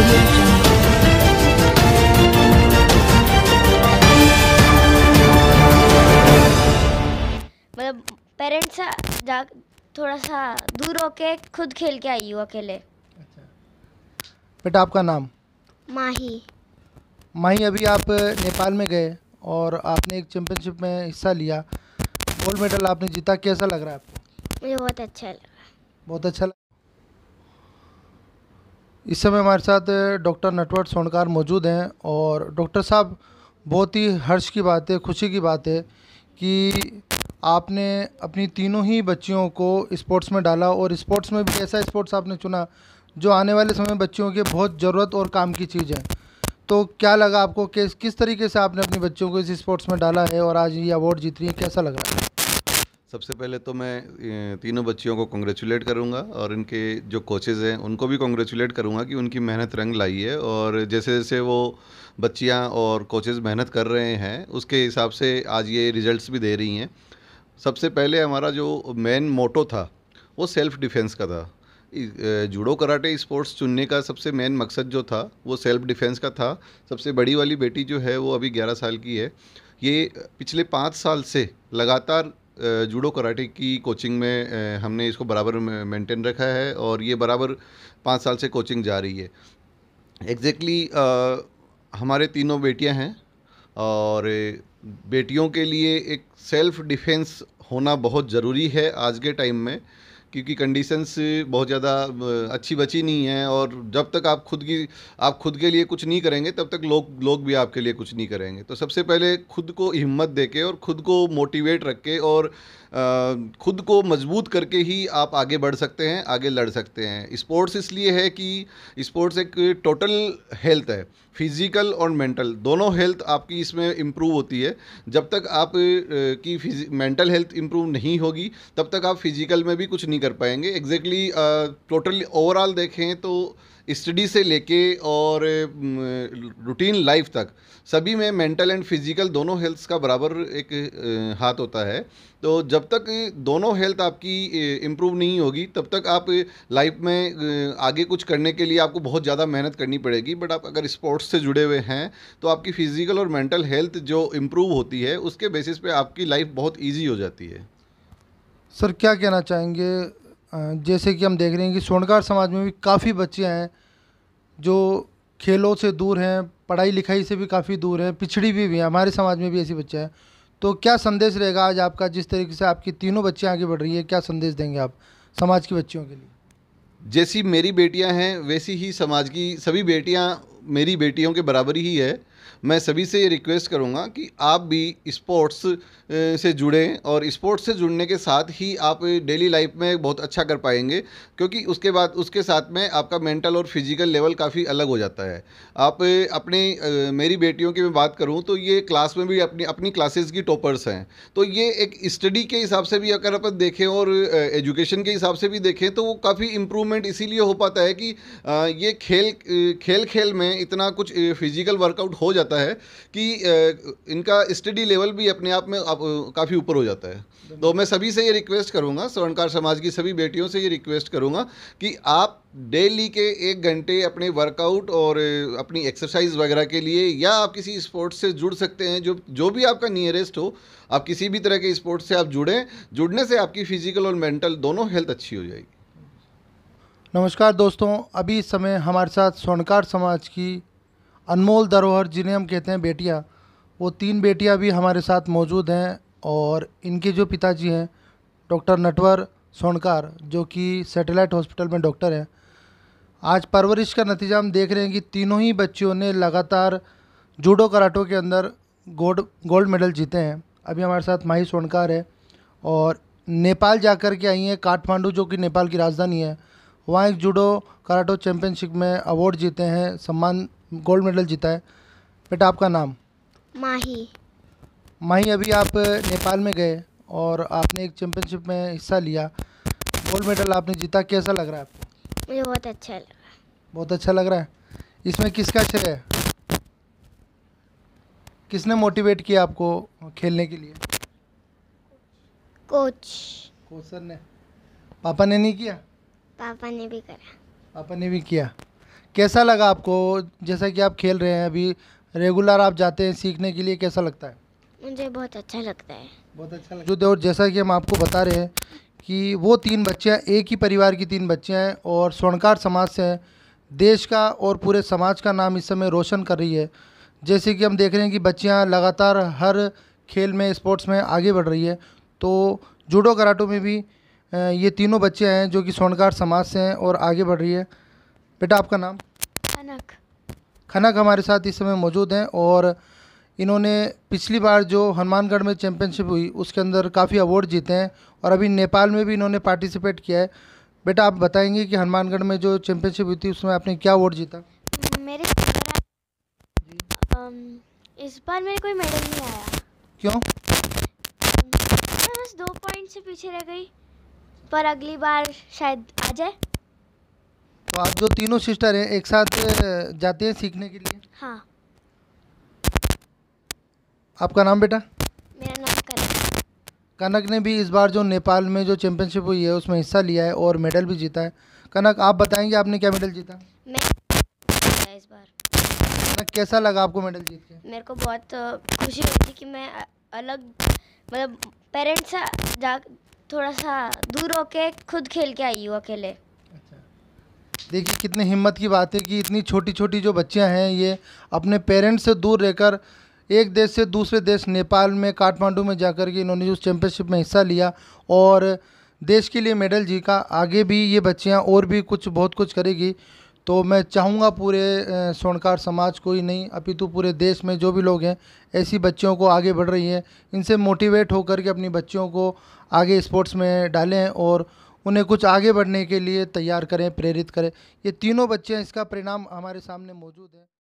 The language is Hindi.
Audio Jungle. मतलब पेरेंट्स से जा थोड़ा सा दूर होके खुद खेल के आई हूँ अकेले। बेटा आपका नाम? माही। माही, अभी आप नेपाल में गए और आपने एक चैम्पियनशिप में हिस्सा लिया, गोल्ड मेडल आपने जीता, कैसा लग रहा है आपको? मुझे बहुत अच्छा लगा। बहुत अच्छा लगा। इस समय हमारे साथ डॉक्टर नटवर सोनकार मौजूद हैं और डॉक्टर साहब, बहुत ही हर्ष की बात है, खुशी की बात है कि आपने अपनी तीनों ही बच्चियों को स्पोर्ट्स में डाला और स्पोर्ट्स में भी ऐसा स्पोर्ट्स आपने चुना जो आने वाले समय में बच्चियों के बहुत ज़रूरत और काम की चीज़ है। तो क्या लगा आपको, किस तरीके से आपने अपनी बच्चियों को इस स्पोर्ट्स में डाला है और आज ये अवार्ड जीत रही है, कैसा लग रहा है? सबसे पहले तो मैं तीनों बच्चियों को कॉन्ग्रेचुलेट करूंगा और इनके जो कोचेज़ हैं उनको भी कॉन्ग्रेचुलेट करूंगा कि उनकी मेहनत रंग लाई है और जैसे जैसे वो बच्चियां और कोचेज़ मेहनत कर रहे हैं उसके हिसाब से आज ये रिजल्ट्स भी दे रही हैं। सबसे पहले हमारा जो मेन मोटो था वो सेल्फ़ डिफेंस का था। जूडो कराटे स्पोर्ट्स चुनने का सबसे मेन मकसद जो था वो सेल्फ़ डिफेंस का था। सबसे बड़ी वाली बेटी जो है वो अभी 11 साल की है। ये पिछले 5 साल से लगातार जूडो कराटे की कोचिंग में हमने इसको बराबर मेंटेन रखा है और ये बराबर 5 साल से कोचिंग जा रही है। एग्जैक्टली हमारे तीनों बेटियां हैं और बेटियों के लिए एक सेल्फ़ डिफेंस होना बहुत ज़रूरी है आज के टाइम में, क्योंकि कंडीशंस बहुत ज़्यादा अच्छी बची नहीं है और जब तक आप खुद के लिए कुछ नहीं करेंगे तब तक लोग भी आपके लिए कुछ नहीं करेंगे। तो सबसे पहले खुद को हिम्मत देके और खुद को मोटिवेट रख के और खुद को मजबूत करके ही आप आगे बढ़ सकते हैं, आगे लड़ सकते हैं। स्पोर्ट्स इसलिए है कि स्पोर्ट्स एक टोटल हेल्थ है, फिज़िकल और मेंटल दोनों हेल्थ आपकी इसमें इम्प्रूव होती है। जब तक आप की मेंटल हेल्थ इम्प्रूव नहीं होगी तब तक आप फिज़िकल में भी कुछ नहीं कर पाएंगे। एग्जैक्टली टोटली ओवरऑल देखें तो स्टडी से लेके और रूटीन लाइफ तक सभी में मेंटल एंड फिज़िकल दोनों हेल्थ का बराबर एक हाथ होता है। तो जब तक दोनों हेल्थ आपकी इम्प्रूव नहीं होगी तब तक आप लाइफ में आगे कुछ करने के लिए आपको बहुत ज़्यादा मेहनत करनी पड़ेगी। बट आप अगर स्पोर्ट्स से जुड़े हुए हैं तो आपकी फ़िज़िकल और मेंटल हेल्थ जो इम्प्रूव होती है उसके बेसिस पे आपकी लाइफ बहुत ईजी हो जाती है। सर क्या कहना चाहेंगे, जैसे कि हम देख रहे हैं कि सोनकार समाज में भी काफ़ी बच्चे हैं जो खेलों से दूर हैं, पढ़ाई लिखाई से भी काफ़ी दूर हैं, पिछड़ी भी हैं, हमारे समाज में भी ऐसे बच्चे हैं। तो क्या संदेश रहेगा आज आपका, जिस तरीके से आपकी तीनों बच्चियां आगे बढ़ रही है, क्या संदेश देंगे आप समाज की बच्चियों के लिए? जैसी मेरी बेटियां हैं वैसी ही समाज की सभी बेटियां मेरी बेटियों के बराबर ही है। मैं सभी से ये रिक्वेस्ट करूंगा कि आप भी स्पोर्ट्स से जुड़ें और स्पोर्ट्स से जुड़ने के साथ ही आप डेली लाइफ में बहुत अच्छा कर पाएंगे, क्योंकि उसके साथ में आपका मेंटल और फिजिकल लेवल काफ़ी अलग हो जाता है। आप मेरी बेटियों की मैं बात करूं तो ये क्लास में भी अपनी क्लासेस की टॉपर्स हैं। तो ये एक स्टडी के हिसाब से भी अगर अपन देखें और एजुकेशन के हिसाब से भी देखें तो वो काफ़ी इम्प्रूवमेंट इसीलिए हो पाता है कि ये खेल में इतना कुछ फिजिकल वर्कआउट हो जाता है कि इनका स्टडी लेवल भी अपने आप में काफ़ी ऊपर हो जाता है। तो मैं सभी से ये रिक्वेस्ट करूंगा, स्वर्णकार समाज की सभी बेटियों से ये रिक्वेस्ट करूंगा कि आप डेली के 1 घंटे अपने वर्कआउट और अपनी एक्सरसाइज वगैरह के लिए या आप किसी स्पोर्ट्स से जुड़ सकते हैं, जो भी आपका नियरेस्ट हो। आप किसी भी तरह के स्पोर्ट्स से आप जुड़ने से आपकी फिजिकल और मेंटल दोनों हेल्थ अच्छी हो जाएगी। नमस्कार दोस्तों, अभी इस समय हमारे साथ सोनकार समाज की अनमोल धरोहर जिन्हें हम कहते हैं बेटियां, वो 3 बेटियां भी हमारे साथ मौजूद हैं और इनके जो पिताजी हैं डॉक्टर नटवर सोनकार, जो कि सैटेलाइट हॉस्पिटल में डॉक्टर हैं। आज परवरिश का नतीजा हम देख रहे हैं कि तीनों ही बच्चियों ने लगातार जूडो कराटो के अंदर गोल्ड मेडल जीते हैं। अभी हमारे साथ माही सोनकार है और नेपाल जाकर के आई हैं, काठमांडू जो कि नेपाल की राजधानी है। वहाँ एक जूडो कराटो चैम्पियनशिप में अवार्ड जीते हैं, सम्मान गोल्ड मेडल जीता है। बेटा आपका नाम? माही। माही, अभी आप नेपाल में गए और आपने एक चैम्पियनशिप में हिस्सा लिया, गोल्ड मेडल आपने जीता, कैसा लग रहा है आपको? मुझे बहुत अच्छा लगा। बहुत अच्छा लग रहा है। इसमें किसका श्रेय है? किसने मोटिवेट किया आपको खेलने के लिए? कोच सर ने? पापा ने नहीं किया? पापा ने भी करा। पापा ने भी किया। कैसा लगा आपको, जैसा कि आप खेल रहे हैं अभी, रेगुलर आप जाते हैं सीखने के लिए, कैसा लगता है? मुझे बहुत अच्छा लगता है। बहुत अच्छा लगा। जो और जैसा कि हम आपको बता रहे हैं कि वो 3 बच्चियाँ एक ही परिवार की 3 बच्चियाँ हैं और स्वर्णकार समाज से हैं। देश का और पूरे समाज का नाम इस समय रोशन कर रही है। जैसे कि हम देख रहे हैं कि बच्चियाँ लगातार हर खेल में, स्पोर्ट्स में आगे बढ़ रही है। तो जूडो कराटो में भी ये तीनों बच्चियाँ हैं जो कि स्वर्णकार समाज से हैं और आगे बढ़ रही है। बेटा, आपका नाम? अनक। खनक हमारे साथ इस समय मौजूद हैं और इन्होंने पिछली बार जो हनुमानगढ़ में चैम्पियनशिप हुई उसके अंदर काफ़ी अवार्ड जीते हैं और अभी नेपाल में भी इन्होंने पार्टिसिपेट किया है। बेटा, आप बताएंगे कि हनुमानगढ़ में जो चैम्पियनशिप हुई थी उसमें आपने क्या अवार्ड जीता? मेरे इस बार मेरे कोई मेडल नहीं आया। क्यों? मैं बस 2 पॉइंट से पीछे रह गई, पर अगली बार शायद आ जाए। तो आप जो तीनों सिस्टर हैं एक साथ जाते हैं सीखने के लिए? हाँ। आपका नाम बेटा? मेरा नाम कनक। कनक ने भी इस बार जो नेपाल में जो चैम्पियनशिप हुई है उसमें हिस्सा लिया है और मेडल भी जीता है। कनक, आप बताएंगे आपने क्या मेडल जीता? मैं इस बार। कनक, कैसा लगा आपको मेडल जीत के? मेरे को बहुत खुशी हुई थी कि मैं अलग, मतलब पेरेंट्स से जा थोड़ा सा दूर होके खुद खेल के आई हूँ अकेले। देखिए कितनी हिम्मत की बात है कि इतनी छोटी छोटी जो बच्चियां हैं ये अपने पेरेंट्स से दूर रहकर एक देश से दूसरे देश नेपाल में, काठमांडू में जाकर के इन्होंने उस चैम्पियनशिप में हिस्सा लिया और देश के लिए मेडल जीता। आगे भी ये बच्चियां और भी कुछ बहुत कुछ करेगी। तो मैं चाहूँगा पूरे स्वर्णकार समाज को ही नहीं अपितु पूरे देश में जो भी लोग हैं ऐसी बच्चियों को आगे बढ़ रही हैं, इनसे मोटिवेट होकर के अपनी बच्चियों को आगे स्पोर्ट्स में डालें और उन्हें कुछ आगे बढ़ने के लिए तैयार करें, प्रेरित करें। ये तीनों बच्चे हैं, इसका परिणाम हमारे सामने मौजूद है।